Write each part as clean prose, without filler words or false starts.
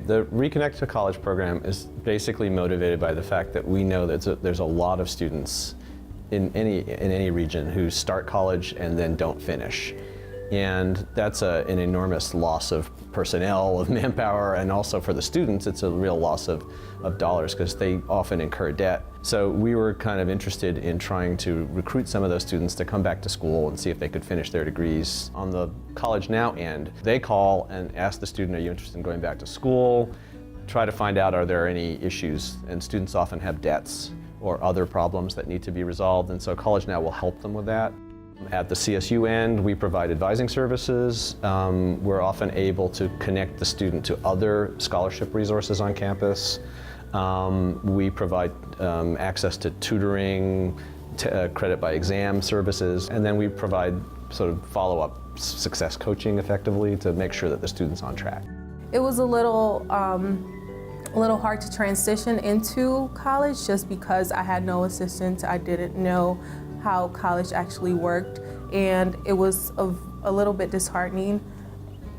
The ReConnect to College program is basically motivated by the fact that we know that there's a lot of students in any region who start college and then don't finish. And that's an enormous loss of personnel, of manpower, and also for the students, it's a real loss of dollars because they often incur debt. So we were kind of interested in trying to recruit some of those students to come back to school and see if they could finish their degrees. On the College Now end, they call and ask the student, are you interested in going back to school? Try to find out, are there any issues? And students often have debts or other problems that need to be resolved, and so College Now will help them with that. At the CSU end, we provide advising services. We're often able to connect the student to other scholarship resources on campus. We provide access to tutoring, credit by exam services, and then we provide sort of follow-up success coaching effectively to make sure that the student's on track. It was a little hard to transition into college just because I had no assistance. I didn't know how college actually worked, and it was a little bit disheartening.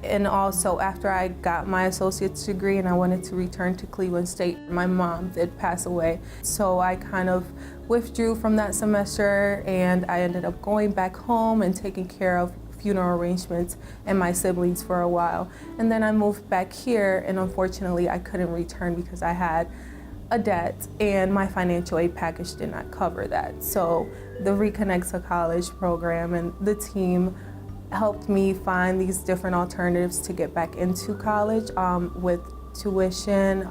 And also, after I got my associate's degree and I wanted to return to Cleveland State, my mom did pass away. So I kind of withdrew from that semester, and I ended up going back home and taking care of funeral arrangements and my siblings for a while. And then I moved back here, and unfortunately I couldn't return because I had a debt and my financial aid package did not cover that. So the ReConnect to College program and the team helped me find these different alternatives to get back into college with tuition,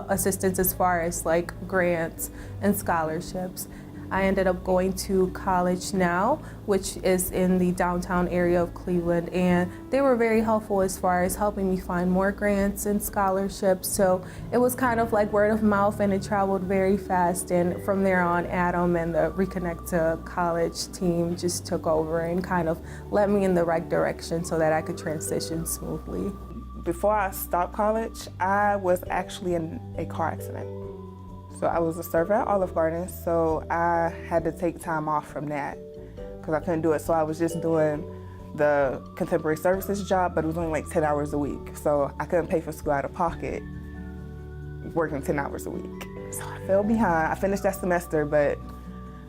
assistance as far as like grants and scholarships. I ended up going to College Now, which is in the downtown area of Cleveland, and they were very helpful as far as helping me find more grants and scholarships. So it was kind of like word of mouth, and it traveled very fast. And from there on, Adam and the ReConnect to College team just took over and kind of led me in the right direction so that I could transition smoothly. Before I stopped college, I was actually in a car accident. So I was a server at Olive Garden, so I had to take time off from that because I couldn't do it. So I was just doing the contemporary services job, but it was only like 10 hours a week. So I couldn't pay for school out of pocket working 10 hours a week. So I fell behind. I finished that semester, but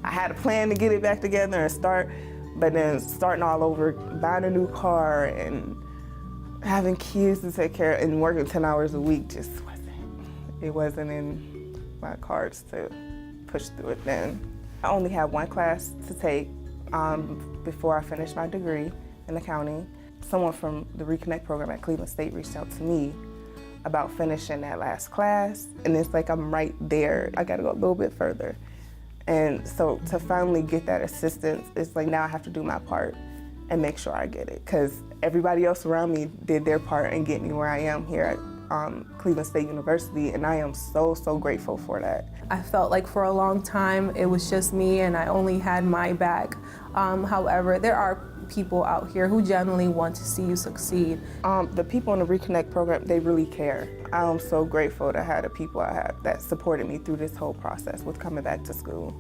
I had a plan to get it back together and start, but then starting all over, buying a new car and having kids to take care of and working 10 hours a week just wasn't in my cards to push through it then. I only had one class to take before I finished my degree in accounting. Someone from the ReConnect program at Cleveland State reached out to me about finishing that last class, and it's like I'm right there. I gotta go a little bit further. And so to finally get that assistance, it's like now I have to do my part and make sure I get it, because everybody else around me did their part in getting me where I am here at Cleveland State University, and I am so grateful for that. I felt like for a long time it was just me and I only had my back. However, there are people out here who genuinely want to see you succeed. The people in the ReConnect program, they really care. I am so grateful to have the people I have that supported me through this whole process with coming back to school.